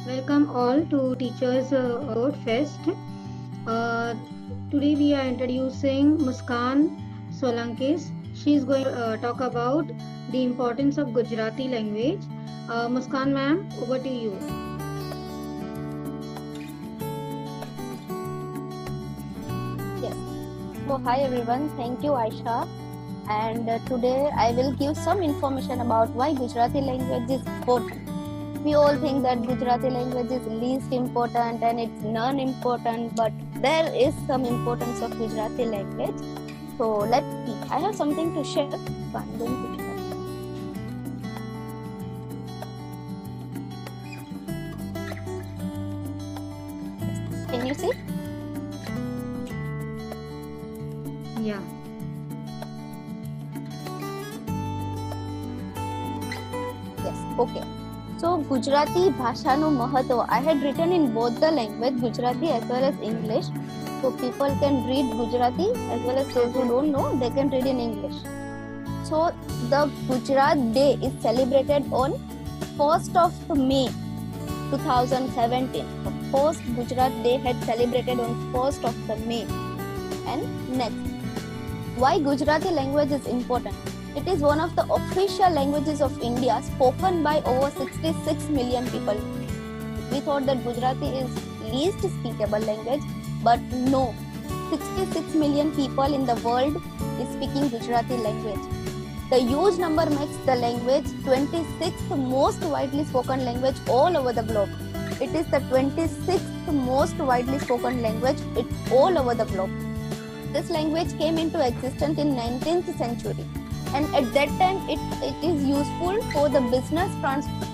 Welcome all to Teachers Award Fest. Uh, Today we are introducing Muskan Solankis. She is going to talk about the importance of Gujarati language. Muskan ma'am, over to you. Yes. So hi everyone. Thank you Aisha. And today I will give some information about why Gujarati language is important. We all think that Gujarati language is least important and it's non-important, but there is some importance of Gujarati language. So let's see. I have something to share. So I'm going to share. Can you see? Yeah. Yes. Okay. So Gujarati ભાષાનું મહત્વ I had written in both the language, Gujarati as well as English. So people can read Gujarati as well as those who don't know, they can read in English. So the Gujarat Day is celebrated on 1st of May 2017. The first Gujarat Day had celebrated on 1st of the May. And next, why Gujarati language is important? It is one of the official languages of India, spoken by over 66 million people. We thought that Gujarati is least speakable language, but no. 66 million people in the world is speaking Gujarati language. The huge number makes the language 26th most widely spoken language all over the globe. It is the 26th most widely spoken language all over the globe. This language came into existence in 19th century. And at that time it is useful for the business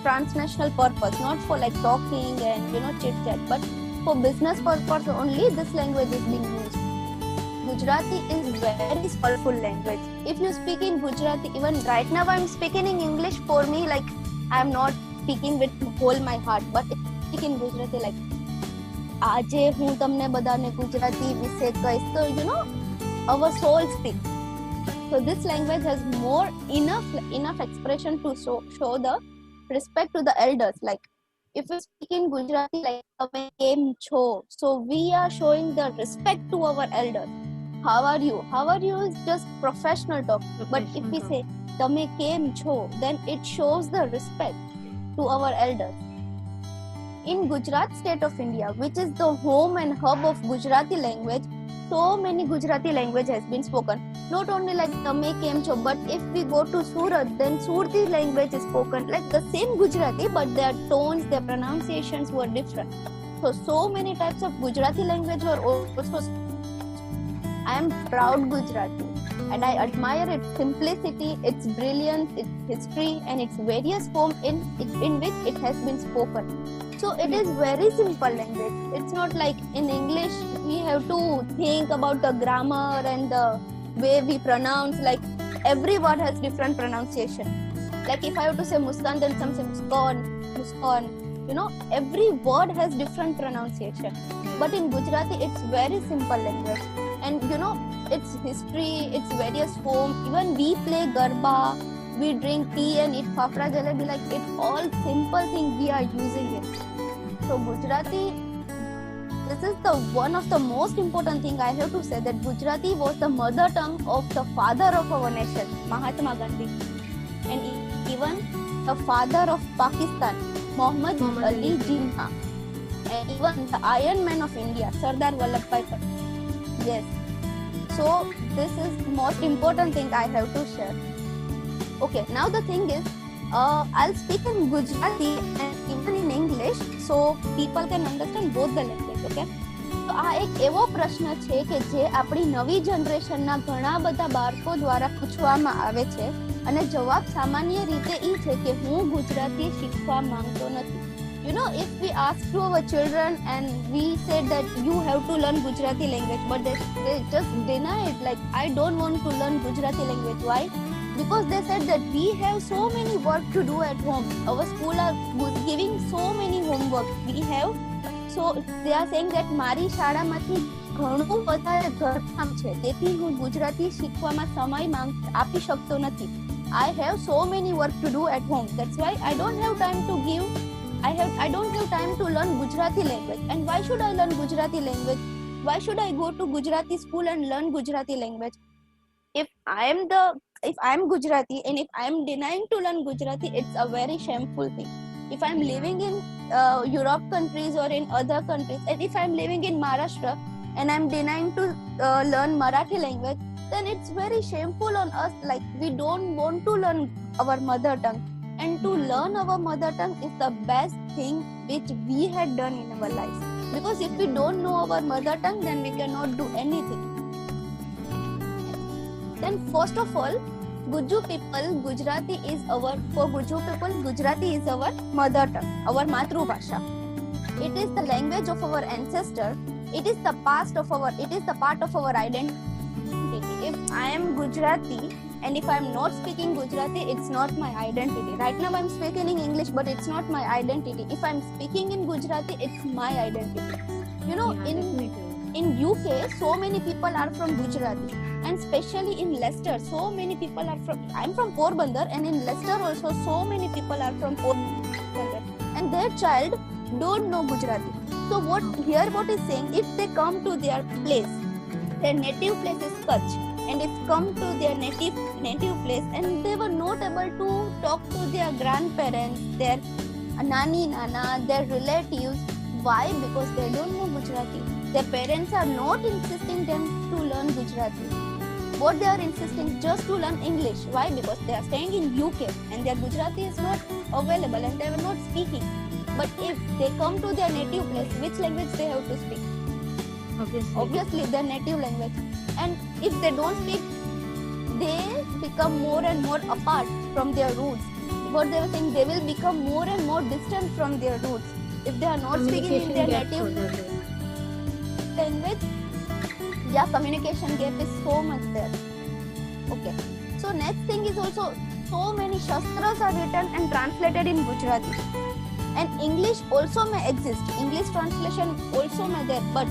transnational purpose, not for like talking and chit chat, but for business purpose only this language is being used. Gujarati is very soulful language. If you speak in Gujarati, even right now I'm speaking in English, for me like I'm not speaking with whole my heart, but if I speak in Gujarati like આજે હું તમને બધાને ગુજરાતી વિશે કહીશ, so our soul speaks. So this language has more enough expression to show the respect to the elders. Like if we speak in Gujarati like તમે કેમ છો, so we are showing the respect to our elders. How are you? How are you is just professional talk. But if we say તમે કેમ છો, then it shows the respect to our elders. In Gujarat state of India, which is the home and hub of Gujarati language, so many Gujarati language has been spoken. Not only like Tame Kem Cho, but if we go to Surat, then Surti language is spoken. Like the same Gujarati, but their tones, their pronunciations were different. So many types of Gujarati language were also. I am proud Gujarati and I admire its simplicity, its brilliance, its history and its various form in which it has been spoken. So it is very simple language. It's not like in English we have to think about the grammar and the way we pronounce. Like every word has different pronunciation. Like if I have to say Muskan, then some say Muskan, Muskan. Every word has different pronunciation. But in Gujarati, it's very simple language. And its history, its various form. Even we play Garba, we drink tea and eat fafra jalebi. Like it's all simple things we are using it. So Gujarati, this is the one of the most important thing I have to say, that Gujarati was the mother tongue of the father of our nation, Mahatma Gandhi, and even the father of Pakistan, Muhammad Ali Jinnah, and even the Iron Man of India, Sardar Vallabhbhai Patel. Yes. So this is the most important thing I have to share. Okay, now the thing is, I'll speak in Gujarati and even in English, so people can understand both the language. Okay. તો આ એક એવો પ્રશ્ન છે કે જે આપણી નવી જનરેશનના ઘણા બધા બાળકો દ્વારા પૂછવામાં આવે છે અને જવાબ સામાન્ય રીતે ઈ છે કે હું ગુજરાતી શીખવા માંગતો નથી. If we ask to our children and we said that you have to learn Gujarati language, but they just deny it. Like, I don't want to learn Gujarati language. Why? Because they said that we have so many work to do at home. Our school are giving so many homework. We have, so they are saying that મારી શાળામાંથી ઘણું વધારે ઘરકામ છે, તેથી હું ગુજરાતી શીખવામાં સમય આપી શકતો નથી. I have so many work to do at home. That's why I don't have time to give I don't have time to learn Gujarati language. And why should I learn Gujarati language? Why should I go to Gujarati school and learn Gujarati language? If I am Gujarati and if I am denying to learn Gujarati, it's a very shameful thing. If I'm living in Europe countries or in other countries, and if I'm living in Maharashtra and I'm denying to learn Marathi language, then it's very shameful on us. Like, we don't want to learn our mother tongue. And to learn our mother tongue is the best thing which we had done in our lives. Because if we don't know our mother tongue, then we cannot do anything. Then first of all, Guju people, Gujarati is our mother tongue, our Matru Bhasha. It is the language of our ancestor. It is the part of our identity. If I am Gujarati and if I am not speaking Gujarati, it's not my identity. Right now I'm speaking in English, but it's not my identity. If I'm speaking in Gujarati, it's my identity. You know, in UK, so many people are from Gujarati, and especially in Leicester, so many people are from. I'm from Porbandar, and in Leicester also, so many people are from Porbandar, and their child don't know Gujarati. So what is saying? If they come to their place, their native place is Kutch, and if come to their native place, and they were not able to talk to their grandparents, their nani, nana, their relatives. Why? Because they don't know Gujarati. Their parents are not insisting them to learn Gujarati. What they are insisting just to learn English. Why? Because they are staying in UK and their Gujarati is not available and they are not speaking. But if they come to their native place, which language they have to speak? Obviously their native language. And if they don't speak, they become more and more apart from their roots. What they were saying, they will become more and more distant from their roots. If they are not speaking in their native language, yeah, communication gap is so much there. Okay. So next thing is also, so many Shastras are written and translated in Gujarati. And English also may exist. English translation also may there, but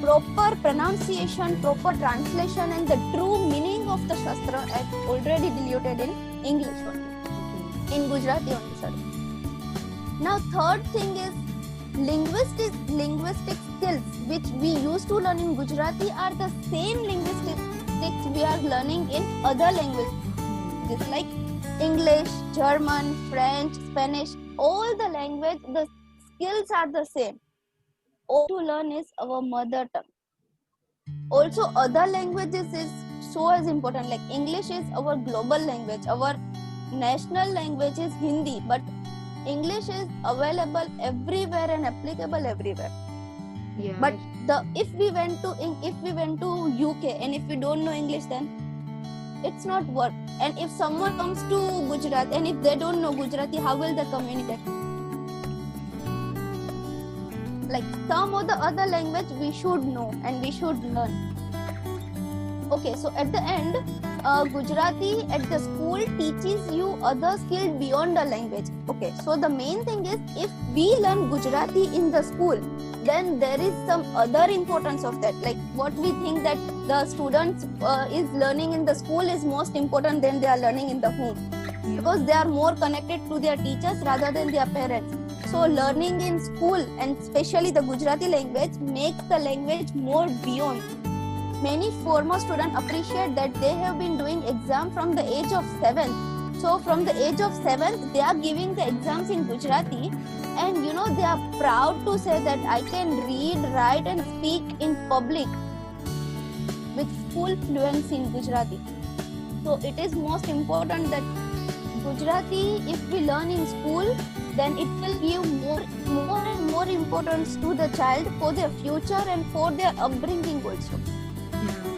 proper pronunciation, proper translation and the true meaning of the Shastra are already diluted in English only. In Gujarati only, sorry. Now third thing is linguistic skills which we used to learn in Gujarati are the same linguistics we are learning in other languages like English, German, French, Spanish. All the language, the skills are the same. All to learn is our mother tongue. Also other languages is so as important, like English is our global language, our national language is Hindi, but English is available everywhere and applicable everywhere. Yeah. But if we went to UK and if we don't know English, then it's not work. And if someone comes to Gujarat and if they don't know Gujarati, how will they communicate? Like some of the other language we should know and we should learn. Okay, so at the end, Gujarati at the school teaches you other skills beyond the language. Okay, so the main thing is, if we learn Gujarati in the school, then there is some other importance of that. Like what we think that the students is learning in the school is most important than they are learning in the home. Because they are more connected to their teachers rather than their parents. So learning in school and especially the Gujarati language makes the language more beyond. Many former students appreciate that they have been doing exam from the age of 7. So from the age of 7, they are giving the exams in Gujarati, and you know, they are proud to say that I can read, write and speak in public with full fluency in Gujarati. So it is most important that Gujarati, if we learn in school, then it will give more and more importance to the child for their future and for their upbringing also.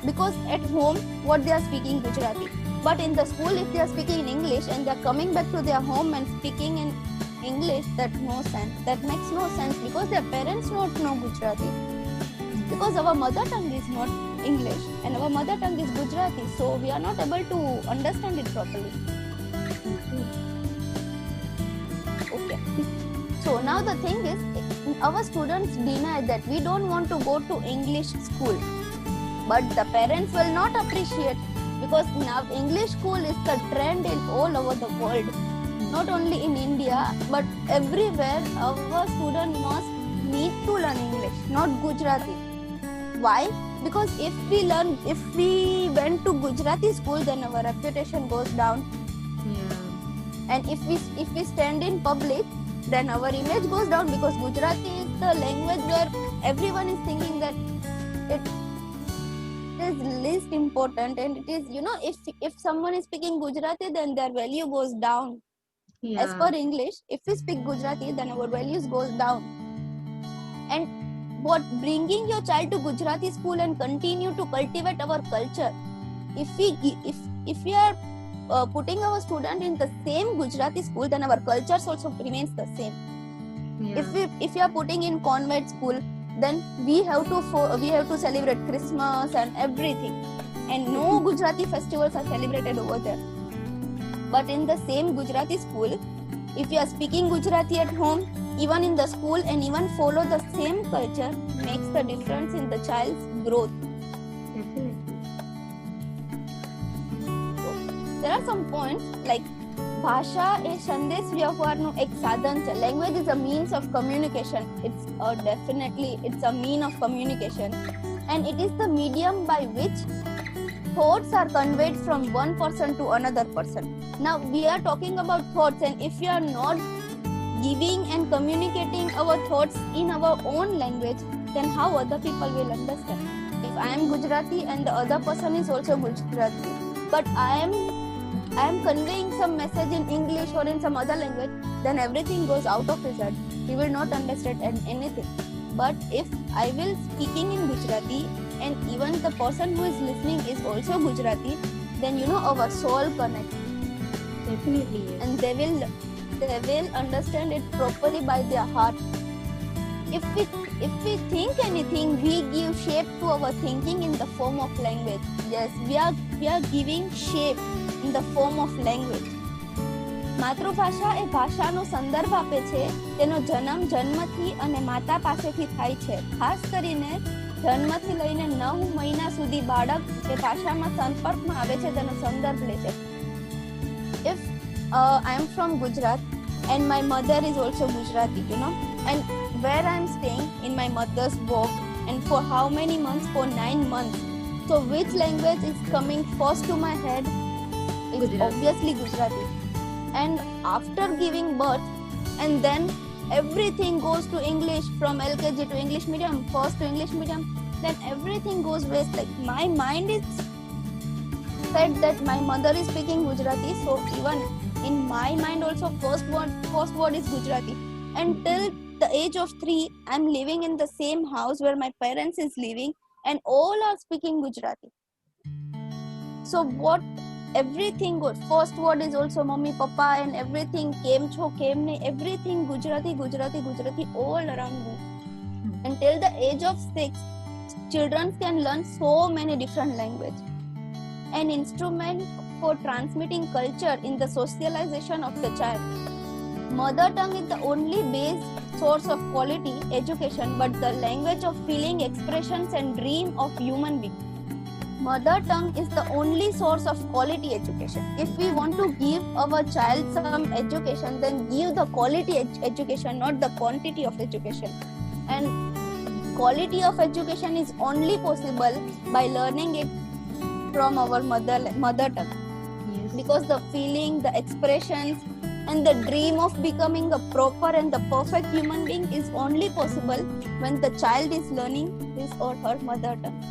Because at home, what they are speaking Gujarati. But in the school, if they are speaking in English and they are coming back to their home and speaking in English, that no sense. That makes no sense because their parents don't know Gujarati. Because our mother tongue is not English and our mother tongue is Gujarati. So we are not able to understand it properly. Okay. So now the thing is, our students deny that we don't want to go to English school. But the parents will not appreciate, because now English school is the trend in all over the world. not only in India but everywhere, our student must need to learn English, not Gujarati. Why? Because if we went to Gujarati school, then our reputation goes down. Yeah. And if we stand in public, then our image goes down, because Gujarati is the language where everyone is thinking that it is least important, and it is, if someone is speaking Gujarati, then their value goes down. Yeah. As per English, if we speak Gujarati, then our values goes down. And what bringing your child to Gujarati school and continue to cultivate our culture, if we are putting our student in the same Gujarati school, then our culture also remains the same. Yeah. If we are putting in convent school, then we have to celebrate Christmas and everything, and no Gujarati festivals are celebrated over there. But in the same Gujarati school, if you are speaking Gujarati at home, even in the school, and even follow the same culture, makes the difference in the child's growth. Definitely. There are some points like ભાષા એ સંદેશ વ્યવહારનું એક સાધન છે. Language is a means of communication. It's a mean of communication, and it is the medium by which thoughts are conveyed from one person to another person. Now we are talking about thoughts, and if we are not giving and communicating our thoughts in our own language, then how other people will understand? If I am Gujarati and the other person is also Gujarati, but I am conveying some message in English or in some other language, then everything goes out of his head. He will not understand anything. But if I will speaking in Gujarati, and even the person who is listening is also Gujarati, then our soul connects. Definitely. Yes. And they will understand it properly by their heart. If we think anything, we give shape to our thinking in the form of language. Yes, we are giving shape in the form of language. માતૃભાષા એ ભાષાનો સંદર્ભ આપે છે. તેનો જન્મ જન્મથી અને માતા પાસેથી થાય છે. ખાસ કરીને જન્મથી લઈને 9 મહિના સુધી બાળક એ ભાષામાં સંપર્કમાં આવે છે, તેનો સંદર્ભ લે છે. If I am from Gujarat and my mother is also Gujarati, and where I am staying in my mother's work, and for how many months? For 9 months. So which language is coming first to my head? It's Gujarati. obviously Gujarati. And after giving birth, and then everything goes to English, from LKG to English medium, first to English medium, then everything goes waste. Like my mind is said that my mother is speaking Gujarati, so even in my mind also first word is Gujarati. Until the age of 3, I'm living in the same house where my parents is living, and all are speaking Gujarati. So what everything good, first word is also mommy, papa, and everything kem cho, kem ne, everything Gujarati all around me. Until the age of 6, children can learn so many different languages. An instrument for transmitting culture in the socialization of the child. Mother tongue is the only base source of quality education, but the language of feeling, expressions, and dream of human being. Mother tongue is the only source of quality education. If we want to give our child some education, then give the quality education, not the quantity of education. And quality of education is only possible by learning it from our mother tongue. Yes. Because the feeling, the expressions, and the dream of becoming a proper and the perfect human being is only possible when the child is learning his or her mother tongue.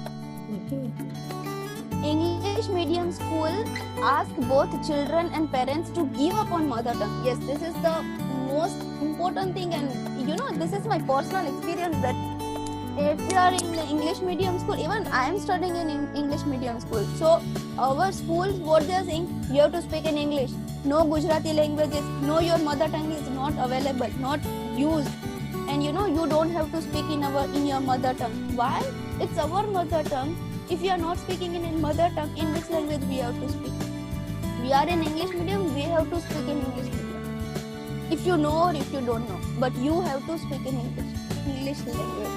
English medium school ask both children and parents to give up on mother tongue. Yes, this is the most important thing, and this is my personal experience, that if you are in the English medium school, even I am studying in English medium school, so our schools, what they are saying, you have to speak in English, no Gujarati languages, no, your mother tongue is not available, not used, and you don't have to speak in your mother tongue. Why? It's our mother tongue. If you are not speaking in mother tongue, in which language we have to speak? We are in English medium, we have to speak in English medium. If you know or if you don't know, but you have to speak in English language.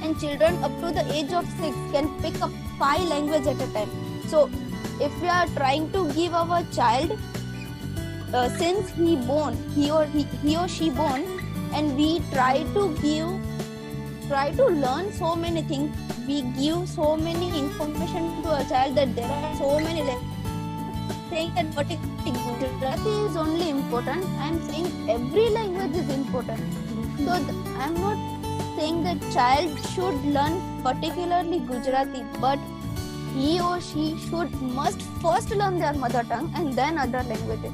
And children up to the age of 6 can pick up 5 languages at a time. So if we are trying to give our child since he or she born, and we try to learn so many things. We give so many information to a child that there are so many saying that Gujarati is only important. I am saying every language is important. So I am not saying that child should learn particularly Gujarati, but he or she must first learn their mother tongue and then other languages.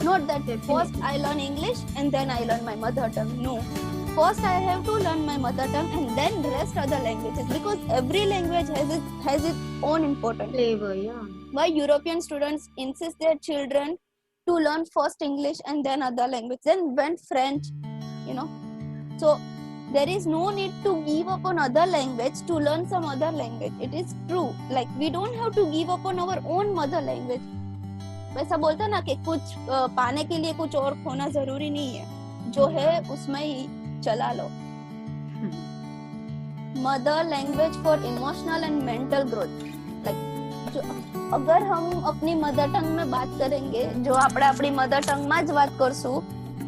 Not that first I learn English and then I learn my mother tongue. No. First I have to learn my mother tongue and then rest other languages, because every language has its own importance. Flavor, yeah. Why European students insist their children to learn first English and then other language, then went French, So there is no need to give up on other language to learn some other language. It is true. Like we don't have to give up on our own mother language. वैसा बोलता ना कि कुछ पाने के लिए कुछ और खोना जरूरी नहीं है, जो है उसमें ही चला लो. Mother language for emotional and mental growth. Like अगर हम अपनी मदर टंग में बात करेंगे, जो આપણે આપણી મધર ટંગ માં જ વાત કરશું,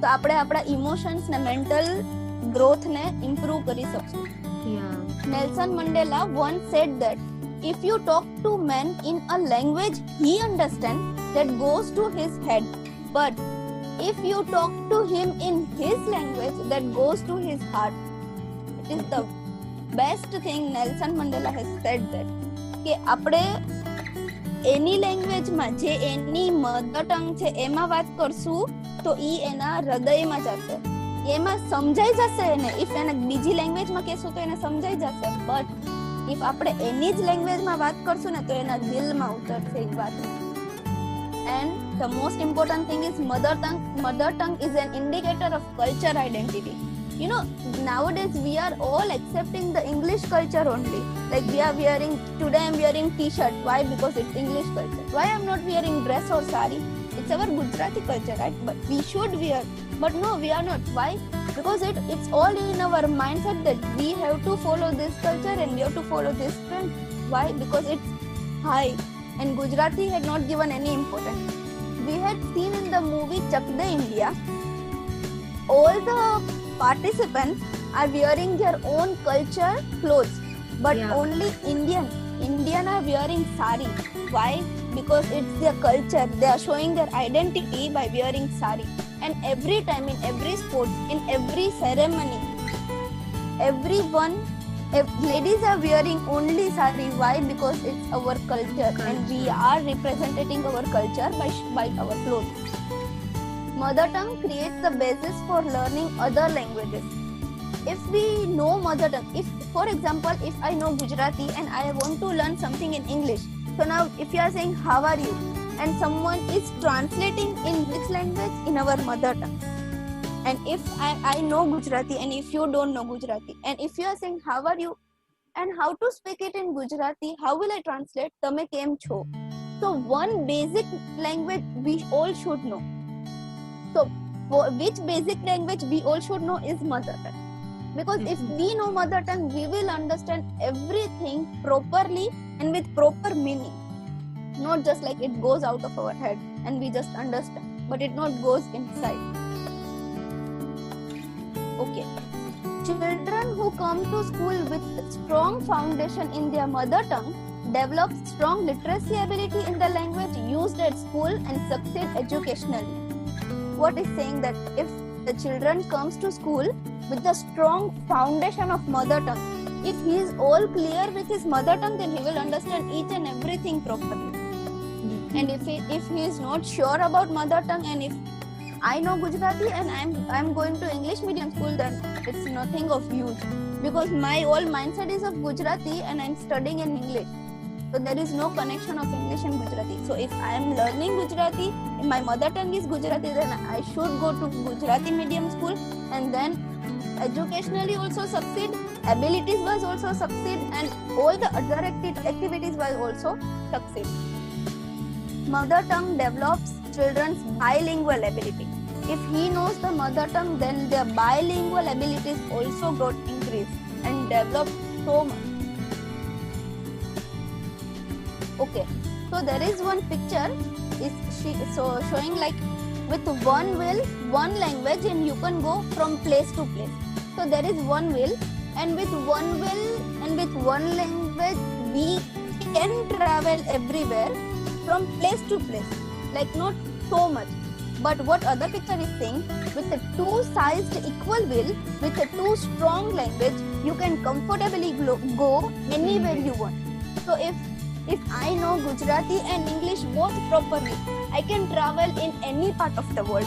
તો આપણે આપણા ઇમોશન્સ ને મેન્ટલ ગ્રોથ ને ઇમ્પ્રૂવ કરી શકશું. Nelson Mandela once said that if you talk to man in a language he understands, that goes to his head, but if you talk to him in his language, that goes to his heart. It is the best thing Nelson Mandela has said that કે આપણે એની લેંગ્વેજમાં જે એની mother tongue છે એમાં વાત કરશું તો ઈ એના હૃદયમાં જશે, એમાં સમજાઈ જશે એને. ઇફ એને બીજી લેંગ્વેજમાં કહેશું તો એને સમજાઈ જશે, બટ ઇફ આપણે એની જ લેંગ્વેજમાં વાત કરશું ને તો એના દિલમાં ઉતરશે એ વાત. And the most important thing is mother tongue is an indicator of culture identity. Nowadays we are all accepting the English culture only. Like today I'm wearing t-shirt. Why? Because it's English culture. Why I'm not wearing dress or sari? It's our Gujarati culture, right? But we should wear. But no, we are not. Why? Because it's all in our mindset that we have to follow this culture and we have to follow this trend. Why? Because it's high. And Gujarati had not given any importance. We had seen in the movie Chak De India, all the participants are wearing their own culture clothes, but only Indian are wearing sari. Why? Because it's their culture. They are showing their identity by wearing sari. And every time, in every sport, in every ceremony, ladies are wearing only sari. Why? Because it's our culture and we are representing our culture by our clothes. Mother tongue creates the basis for learning other languages. If we know mother tongue, for example, if I know Gujarati and I want to learn something in English, so now if you are saying how are you and someone is translating in which language, in our mother tongue. And if I know Gujarati and if you don't know Gujarati, and if you are saying how are you and how to speak it in Gujarati, how will I translate? Tame kem cho? So one basic language we all should know. So which basic language we all should know is mother tongue. Because if we know mother tongue, we will understand everything properly and with proper meaning. Not just like it goes out of our head and we just understand, but it not goes inside. Okay. Children who come to school with strong foundation in their mother tongue develop strong literacy ability in the language used at school and succeed educationally. What is saying that if the children comes to school with the strong foundation of mother tongue, if he is all clear with his mother tongue, then he will understand each and everything properly. And if he is not sure about mother tongue, and if I know Gujarati and I'm going to English medium school, then it's nothing of use, because my whole mindset is of Gujarati and I'm studying in English. So there is no connection of English and Gujarati. So if I am learning Gujarati, if my mother tongue is Gujarati, then I should go to Gujarati medium school and then educationally also succeed, abilities wise also succeed, and all the other activities wise also succeed. Mother tongue develops children's bilingual ability. If he knows the mother tongue, then their bilingual abilities also got increased and developed so much. Okay, so there is one picture is showing like with one will, one language, and you can go from place to place. So there is one will, and with one will and with one language, we can travel everywhere from place to place. Like not so much. But what other picture is saying, with a two-sized equal will, with a two strong language, you can comfortably go anywhere you want. So if I know Gujarati and English both properly, I can travel in any part of the world.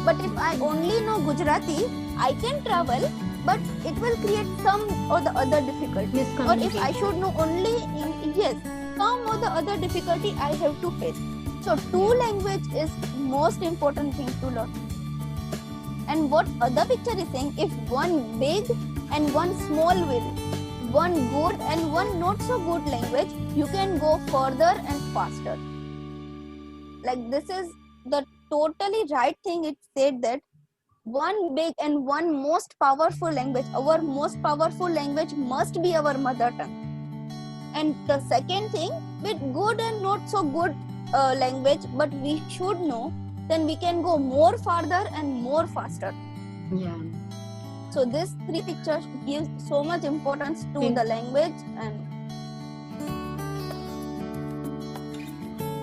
But if I only know Gujarati, I can travel, but it will create some or the other difficulty. Or if I should know only some or the other difficulty I have to face. So two language is most important thing to learn. And what other picture is saying, if one big and one small will, one good and one not so good language, you can go further and faster. Like this is the totally right thing. It said that one big and one most powerful language, our most powerful language must be our mother tongue. And the second thing, with good and not so good language, but we should know, then we can go more farther and more faster. Yeah. So these three pictures give so much importance to the language. And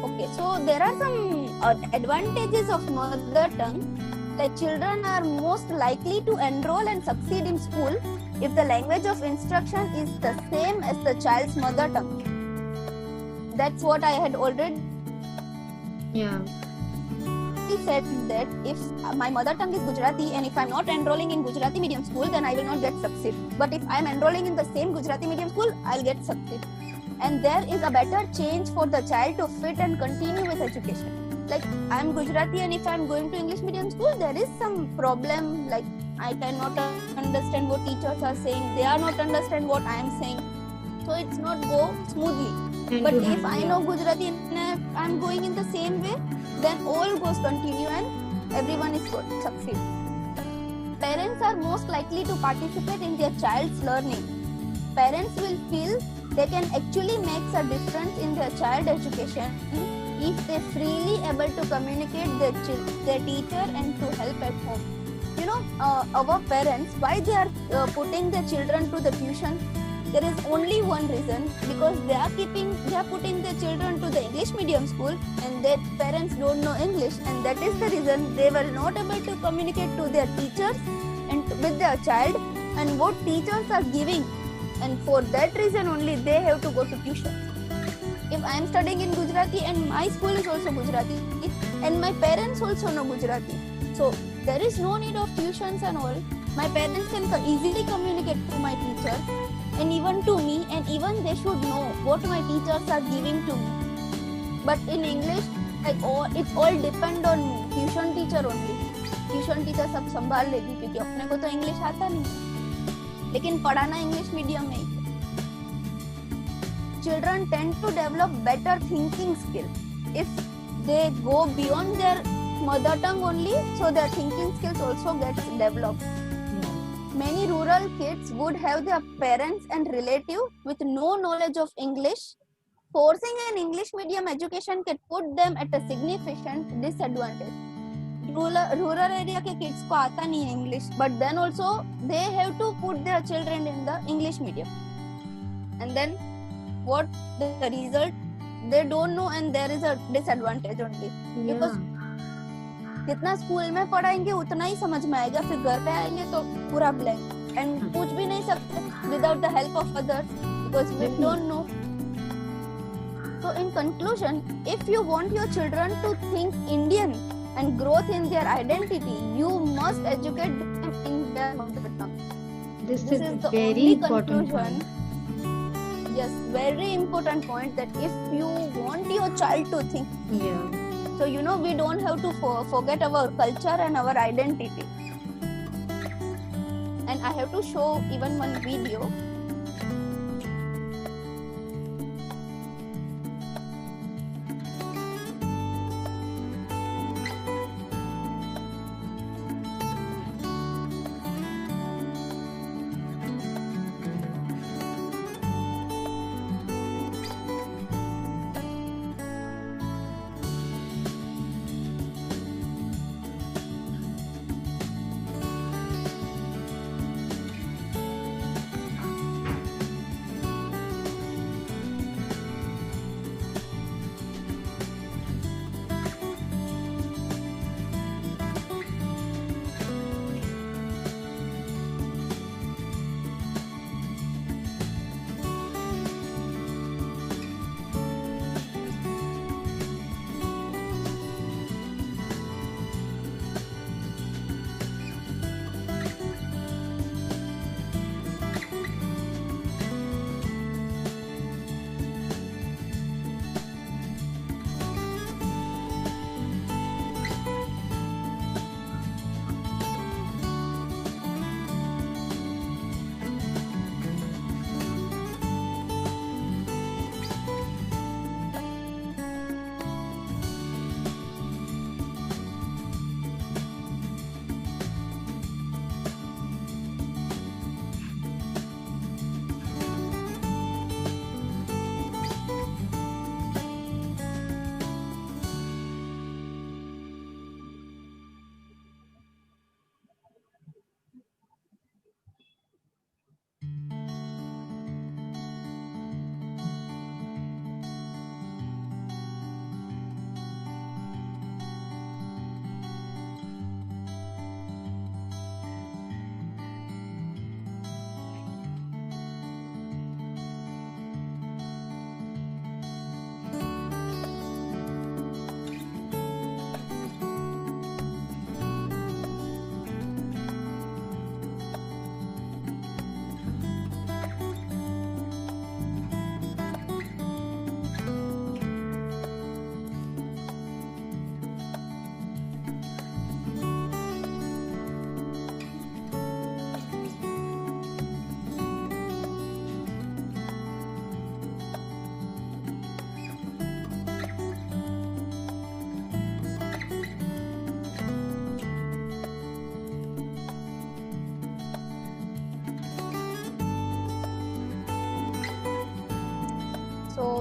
okay, so there are some advantages of mother tongue. Like children are most likely to enroll and succeed in school if the language of instruction is the same as the child's mother tongue. That's what I had already said, that if my mother tongue is Gujarati and if I'm not enrolling in Gujarati medium school, then I will not get succeed. But if I'm enrolling in the same Gujarati medium school, I'll get succeed. And there is a better change for the child to fit and continue with education. Like I'm Gujarati and if I'm going to English medium school, there is some problem. Like I cannot understand what teachers are saying. They are not understand what I am saying. So it's not go smoothly. But if I know Gujarati and I'm going in the same way, then all goes continue and everyone is going to succeed. Parents are most likely to participate in their child's learning. Parents will feel they can actually make a difference in their child education if they freely able to communicate their teacher and to help at home. You know, our parents, why they are putting their children to the tuition? There is only one reason, because they are putting their children to the English medium school and their parents don't know English, and that is the reason they were not able to communicate to their teachers and with their child and what teachers are giving, and for that reason only they have to go to tuition. If I am studying in Gujarati and my school is also Gujarati and my parents also know Gujarati, so there is no need of tuitions and all. My parents can easily communicate to my teacher and even to me, and even they should know what my teachers are giving to me. But in English, it's all depend on tuition teacher only. Tuition teacher सब संभाल लेगी क्योंकि अपने को तो English आता नहीं, लेकिन पढ़ाना English medium में ही. Children tend to develop better thinking skill if they go beyond their mother tongue only, so their thinking skills also gets developed. Many rural kids would have their parents and relatives with no knowledge of English. Forcing an English medium education can put them at a significant disadvantage. Rural area के kids को आता नहीं है English, but then also they have to put their children in the English medium. And then what the result? They don't know and there is a disadvantage only. Because जितना school में पढ़ाएंगे उतना ही समझ में आएगा, फिर घर पे आएंगे तो पूरा ब्लैंक एंड पूछ भी नहीं सकते without the help of others because we don't know. So in conclusion, if you want your children to think Indian and growth in their identity, you must educate them in their mother tongue. This is the very important point. Yes, very important point, that if you want your child to think. So you know, we don't have to forget our culture and our identity. And I have to show even one video.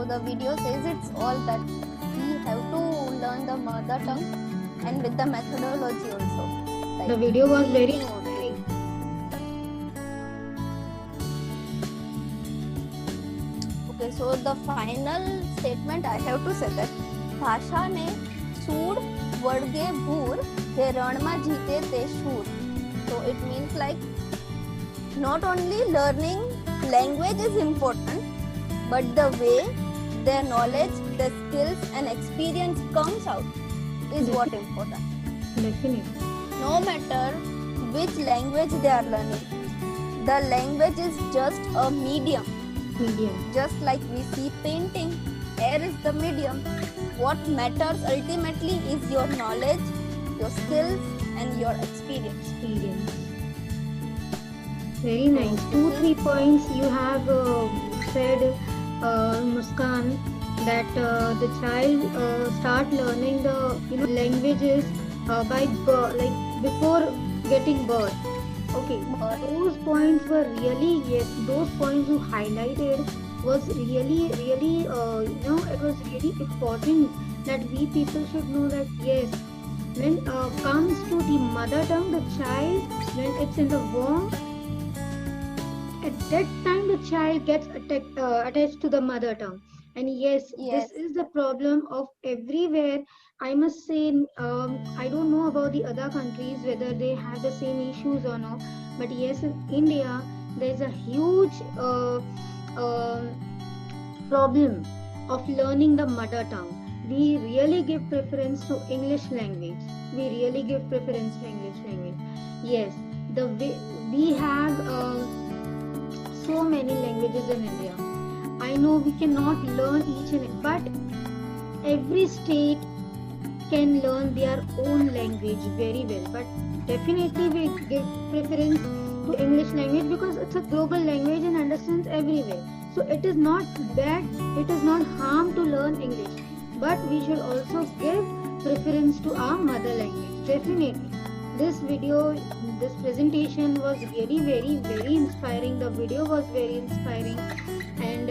the video says it's all that we have to learn the mother tongue and with the methodology also. Like The video was very okay, so the final statement I have to say that ભાષાને should વળગે ભૂર હે રણમાં જીતે તે શૂર. So it means like not only learning language is important, but the way their knowledge, their skills and experience comes out is what important. definitely. No matter which language they are learning, the language is just a medium. Just like we see painting, air is the medium. What matters ultimately is your knowledge, your skills and your experience. Very nice. 2-3 points you have said, Muskan, that the child start learning the languages by like before getting birth. Okay, those points were really, yes, those points you highlighted was really it was really important that we people should know that yes, when comes to the mother tongue, the child, when it's in the womb, at that time the child gets attached to the mother tongue. And yes, this is the problem of everywhere. I must say, I don't know about the other countries whether they have the same issues or not, but yes, in India there is a huge problem of learning the mother tongue. We really give preference to English language. Yes, the way we have so many languages in India. I know we cannot learn each and every, but every state can learn their own language very well. But definitely we give preference to English language because it's a global language and understands everywhere. So it is not bad, it is not harm to learn English, but we should also give preference to our mother language. Definitely. This video, this presentation was really very inspiring. The video was very inspiring, and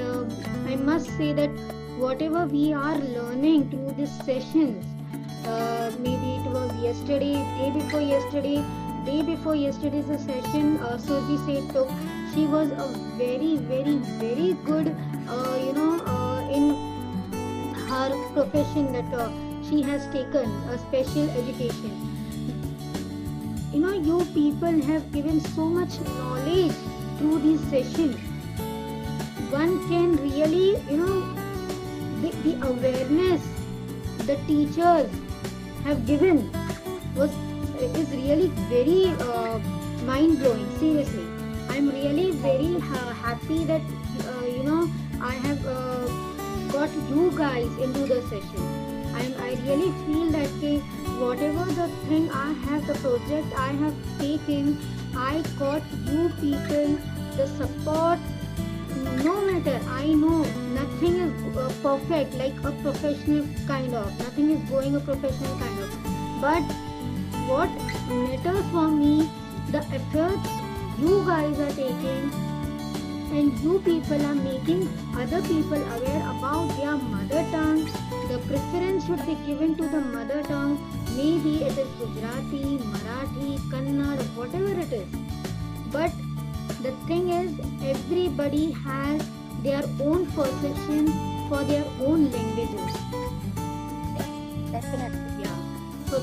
I must say that whatever we are learning through these sessions, maybe it was yesterday, day before yesterday's session, Surbi Seth took. She was a very good in her profession that she has taken a special education. You people have given so much knowledge through these sessions. One can really, the awareness the teachers have given is really very mind-blowing. Seriously, I'm really very happy that I have got you guys into the session. I really feel that whatever the thing I have, the project I have taken, I got you people the support. No matter, I know nothing is perfect like a professional kind of, nothing is going a professional kind of, but what matters for me, the efforts you guys are taking and you people are making other people aware about their mother tongue. The preference should be given to the mother tongue. Maybe it is Gujarati, Marathi, Kannada, whatever it is. But the thing is, everybody has their own perception for their own languages. Definitely. Yeah. So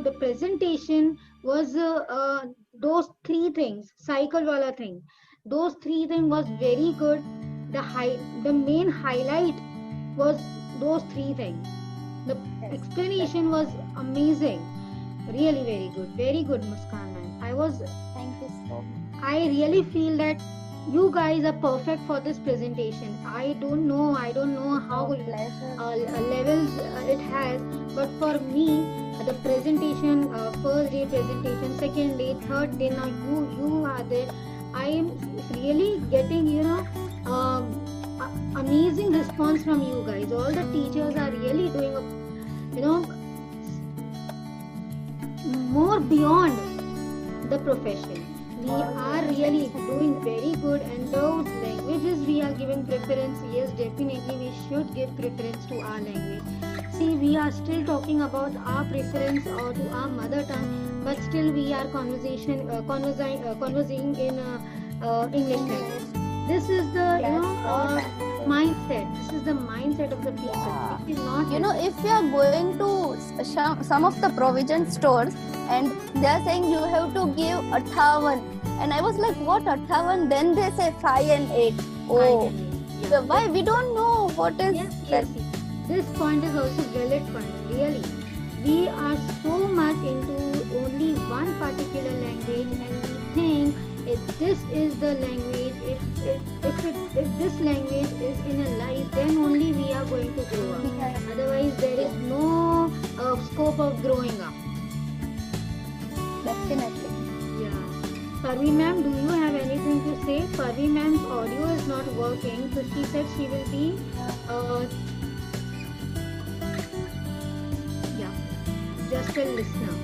the presentation was those three things, cycle wala thing. Those three things was very good. The main highlight was those three things. The explanation was amazing. Really very good, Muskan ma'am. Thank you so much. I really feel that you guys are perfect for this presentation. I don't know how levels it has, but for me, the presentation, first day presentation, second day, third day, now you are there. I am really getting amazing response from you guys. All the teachers are really doing more beyond the profession. We are really doing very good, and those languages we are giving preference. Yes, definitely we should give preference to our language. See, we are still talking about our preference or to our mother tongue, but still we are conversing in English language. This is the mindset. This is the mindset of the people. Yeah. It is not. If you are going to some of the provision stores and they are saying you have to give 58, and I was like, what 58? Then they say 5 and 8. Oh, Yeah. so why we don't know what is Yes, that? yes. This point is also valid point. Really, we are so much into only one particular language, and we think if this is the language, if this language is in a life, then only we are going to grow up. Yeah. Otherwise, there is no scope of growing up. Definitely. Yeah. Parvi ma'am, do you have anything to say? Parvi ma'am's audio is not working, so she said she will be. Just a listener.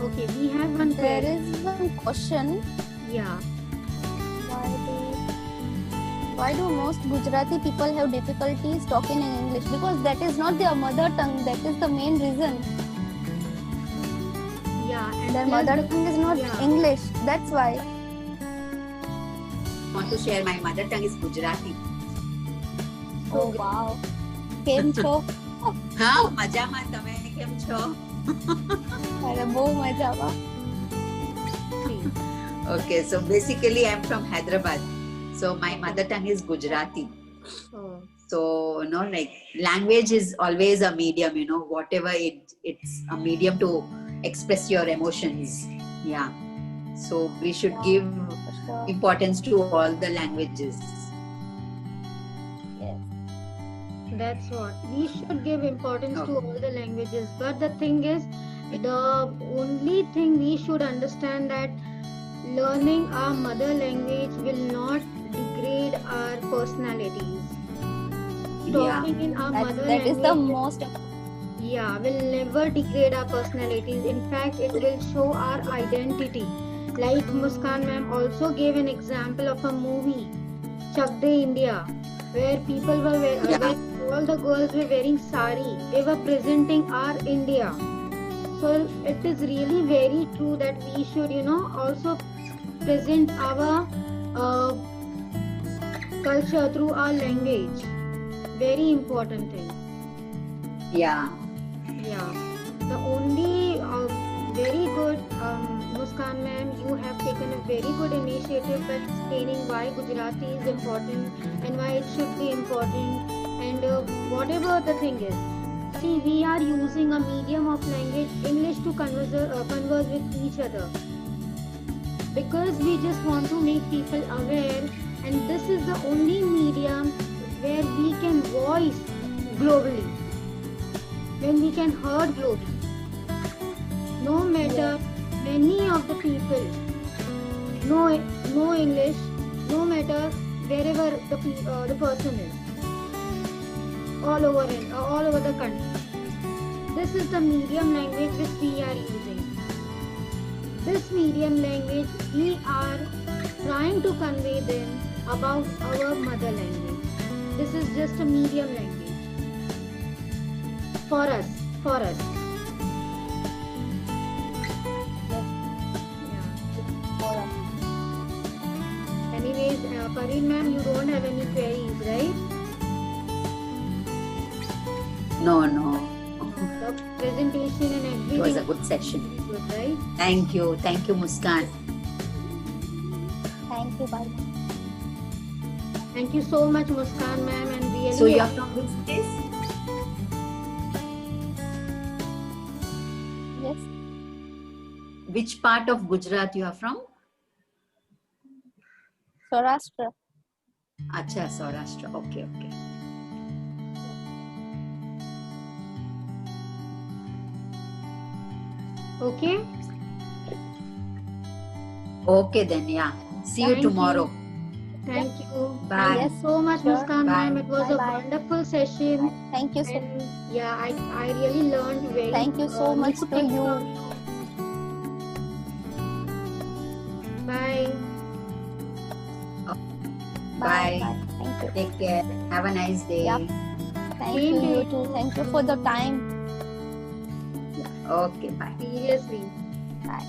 Okay, we have one There query. is one question. Yeah. Why do most Gujarati people have difficulties talking in English? Because that is not their mother tongue. That is the main reason. Yeah. And Their plus mother the- tongue is not yeah. English. That's why. Want to share my mother tongue is Gujarati. Oh wow. કેમ છો? હા મજામાં તમે કેમ છો? અરે બહુ મજામાં. Okay, so basically I'm from Hyderabad. So my mother tongue is Gujarati. Oh. So like language is always a medium, whatever it's a medium to express your emotions. Yeah. So we should give importance to all the languages. That's what. We should give importance to all the languages. But the thing is, the only thing we should understand that learning our mother language will not degrade our personalities. Talking in our mother That is the language, most. yeah, will never degrade our personalities. In fact, it will show our identity. Like Muskan ma'am also gave an example of a movie, Chak De India, where people were where all the girls were wearing sari. They were presenting our India. So it is really very true that we should, also present our culture through our language. Very important thing. Yeah. Yeah. The only very good, Muskan ma'am, you have taken a very good initiative by explaining why Gujarati is important and why it should be important, and whatever the thing is. See, we are using a medium of language, English, to converse with each other, because we just want to make people aware, and this is the only medium where we can voice globally, when we can heard globally. No matter many of the people know English, no matter wherever the person is, all over the country. This is the medium language which we are using. This medium language, we are trying to convey them about our mother language. This is just a medium language for us. Anyways, Parveen ma'am, you don't have any queries, right? No. The presentation and everything It was a good session. is good, right? Thank you, Muskan. Thank you, bye. Thank you so much, Muskan ma'am, and really. So you are from which place? Yes. Which part of Gujarat you are from? Saurashtra. Acha, Saurashtra. Okay. Okay. Okay then, yeah. See you Thank you. tomorrow. Thank you. Bye. Thank you so much, Sure. Muskan Bye. ma'am. It was a Bye-bye. wonderful session. Thank you so And yeah, I really learned very Thank you so much new to things you. from you. Bye. Thank you. Take care. Have a nice day. Yep. Thank Same you. to You you. too. Thank you for the time. Okay, bye. Seriously. Bye.